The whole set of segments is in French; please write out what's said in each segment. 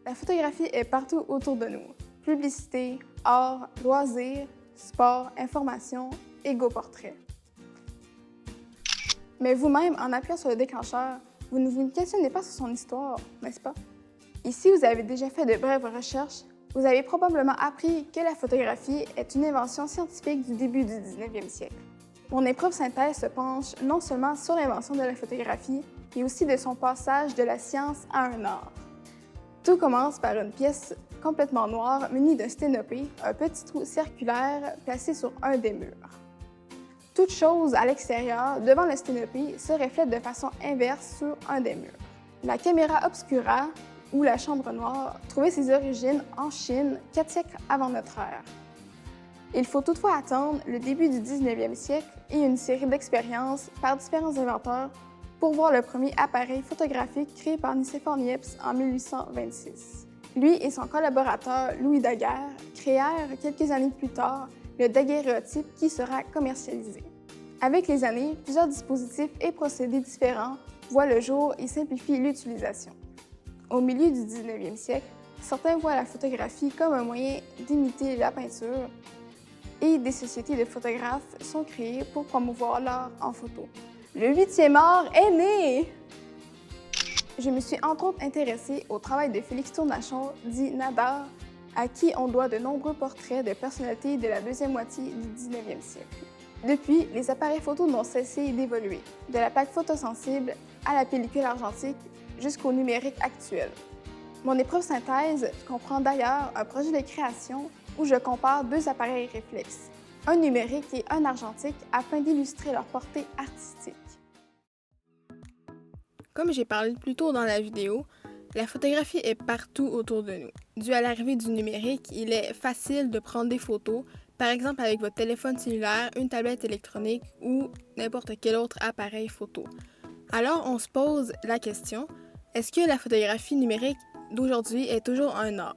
La photographie est partout autour de nous. Publicité, art, loisirs, sport, information, égo-portrait. Mais vous-même, en appuyant sur le déclencheur, vous ne vous questionnez pas sur son histoire, n'est-ce pas? Ici, vous avez déjà fait de brèves recherches. Vous avez probablement appris que la photographie est une invention scientifique du début du 19e siècle. Mon épreuve synthèse se penche non seulement sur l'invention de la photographie, mais aussi de son passage de la science à un art. Tout commence par une pièce complètement noire munie d'un sténopé, un petit trou circulaire placé sur un des murs. Toute chose à l'extérieur, devant le sténopé, se reflète de façon inverse sur un des murs. La caméra obscura, ou la chambre noire, trouvait ses origines en Chine 4 siècles avant notre ère. Il faut toutefois attendre le début du 19e siècle et une série d'expériences par différents inventeurs pour voir le premier appareil photographique créé par Nicéphore Niepce en 1826. Lui et son collaborateur Louis Daguerre créèrent quelques années plus tard le daguerréotype qui sera commercialisé. Avec les années, plusieurs dispositifs et procédés différents voient le jour et simplifient l'utilisation. Au milieu du 19e siècle, certains voient la photographie comme un moyen d'imiter la peinture et des sociétés de photographes sont créées pour promouvoir l'art en photo. Le 8e art est né! Je me suis entre autres intéressée au travail de Félix Tournachon, dit Nadar, à qui on doit de nombreux portraits de personnalités de la deuxième moitié du 19e siècle. Depuis, les appareils photo n'ont cessé d'évoluer, de la plaque photosensible à la pellicule argentique jusqu'au numérique actuel. Mon épreuve synthèse comprend d'ailleurs un projet de création où je compare deux appareils réflexes, un numérique et un argentique, afin d'illustrer leur portée artistique. Comme j'ai parlé plus tôt dans la vidéo, la photographie est partout autour de nous. Dû à l'arrivée du numérique, il est facile de prendre des photos, par exemple avec votre téléphone cellulaire, une tablette électronique ou n'importe quel autre appareil photo. Alors on se pose la question, est-ce que la photographie numérique d'aujourd'hui est toujours un art?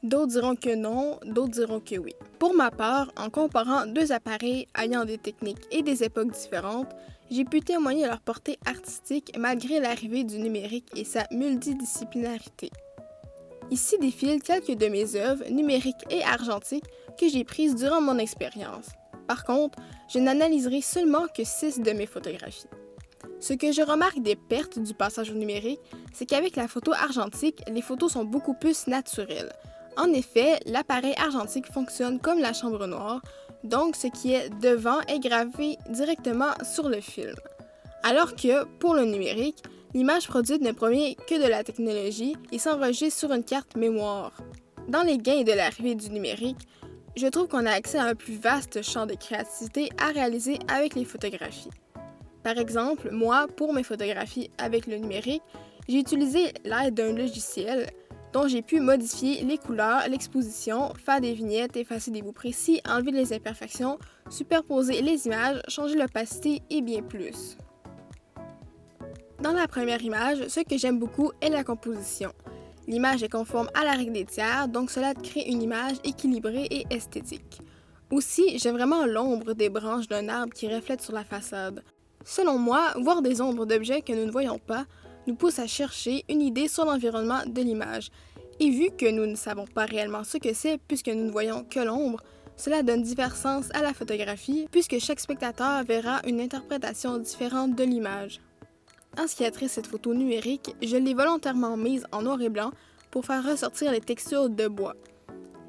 D'autres diront que non, d'autres diront que oui. Pour ma part, en comparant deux appareils ayant des techniques et des époques différentes, j'ai pu témoigner leur portée artistique malgré l'arrivée du numérique et sa multidisciplinarité. Ici défilent quelques de mes œuvres, numériques et argentiques, que j'ai prises durant mon expérience. Par contre, je n'analyserai seulement que 6 de mes photographies. Ce que je remarque des pertes du passage au numérique, c'est qu'avec la photo argentique, les photos sont beaucoup plus naturelles. En effet, l'appareil argentique fonctionne comme la chambre noire, donc ce qui est devant est gravé directement sur le film. Alors que, pour le numérique, l'image produite ne provient que de la technologie et s'enregistre sur une carte mémoire. Dans les gains de l'arrivée du numérique, je trouve qu'on a accès à un plus vaste champ de créativité à réaliser avec les photographies. Par exemple, moi, pour mes photographies avec le numérique, j'ai utilisé l'aide d'un logiciel dont j'ai pu modifier les couleurs, l'exposition, faire des vignettes, effacer des bouts précis, enlever les imperfections, superposer les images, changer l'opacité et bien plus. Dans la première image, ce que j'aime beaucoup est la composition. L'image est conforme à la règle des tiers, donc cela crée une image équilibrée et esthétique. Aussi, j'aime vraiment l'ombre des branches d'un arbre qui reflète sur la façade. Selon moi, voir des ombres d'objets que nous ne voyons pas nous pousse à chercher une idée sur l'environnement de l'image. Et vu que nous ne savons pas réellement ce que c'est puisque nous ne voyons que l'ombre, cela donne divers sens à la photographie puisque chaque spectateur verra une interprétation différente de l'image. En ce qui a trait cette photo numérique, je l'ai volontairement mise en noir et blanc pour faire ressortir les textures de bois.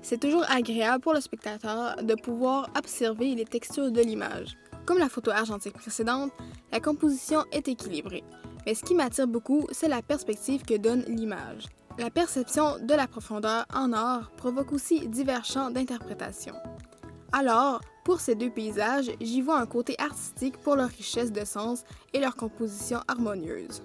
C'est toujours agréable pour le spectateur de pouvoir observer les textures de l'image. Comme la photo argentique précédente, la composition est équilibrée. Mais ce qui m'attire beaucoup, c'est la perspective que donne l'image. La perception de la profondeur en art provoque aussi divers champs d'interprétation. Alors, pour ces deux paysages, j'y vois un côté artistique pour leur richesse de sens et leur composition harmonieuse.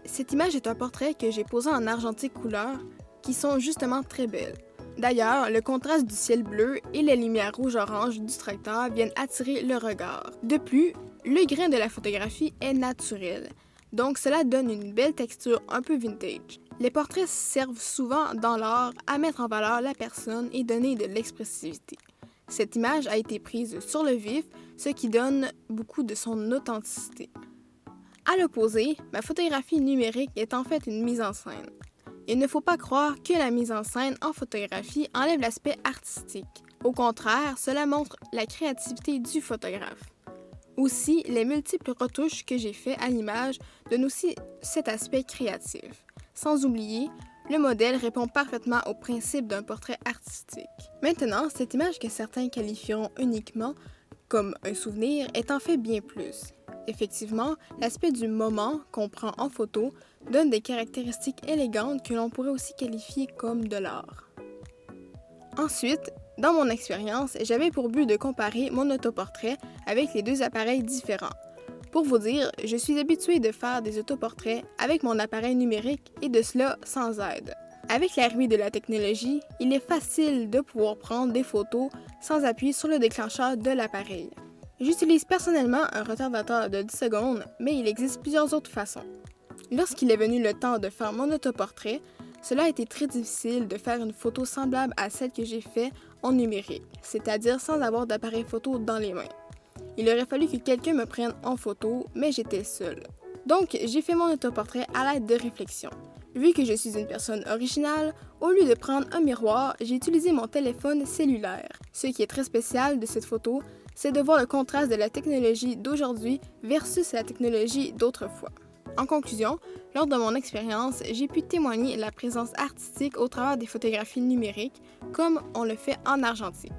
Cette image est un portrait que j'ai posé en argentique couleur, qui sont justement très belles. D'ailleurs, le contraste du ciel bleu et les lumières rouge-orange du tracteur viennent attirer le regard. De plus, le grain de la photographie est naturel, donc cela donne une belle texture un peu vintage. Les portraits servent souvent dans l'art à mettre en valeur la personne et donner de l'expressivité. Cette image a été prise sur le vif, ce qui donne beaucoup de son authenticité. À l'opposé, ma photographie numérique est en fait une mise en scène. Il ne faut pas croire que la mise en scène en photographie enlève l'aspect artistique. Au contraire, cela montre la créativité du photographe. Aussi, les multiples retouches que j'ai faites à l'image donnent aussi cet aspect créatif. Sans oublier, le modèle répond parfaitement au principe d'un portrait artistique. Maintenant, cette image que certains qualifieront uniquement comme un souvenir est en fait bien plus. Effectivement, l'aspect du moment qu'on prend en photo donne des caractéristiques élégantes que l'on pourrait aussi qualifier comme de l'art. Ensuite, dans mon expérience, j'avais pour but de comparer mon autoportrait avec les deux appareils différents. Pour vous dire, je suis habituée de faire des autoportraits avec mon appareil numérique et de cela sans aide. Avec l'arrivée de la technologie, il est facile de pouvoir prendre des photos sans appuyer sur le déclencheur de l'appareil. J'utilise personnellement un retardateur de 10 secondes, mais il existe plusieurs autres façons. Lorsqu'il est venu le temps de faire mon autoportrait, cela a été très difficile de faire une photo semblable à celle que j'ai faite en numérique, c'est-à-dire sans avoir d'appareil photo dans les mains. Il aurait fallu que quelqu'un me prenne en photo, mais j'étais seule. Donc, j'ai fait mon autoportrait à l'aide de réflexion. Vu que je suis une personne originale, au lieu de prendre un miroir, j'ai utilisé mon téléphone cellulaire. Ce qui est très spécial de cette photo, c'est de voir le contraste de la technologie d'aujourd'hui versus la technologie d'autrefois. En conclusion, lors de mon expérience, j'ai pu témoigner la présence artistique au travers des photographies numériques, comme on le fait en argentique.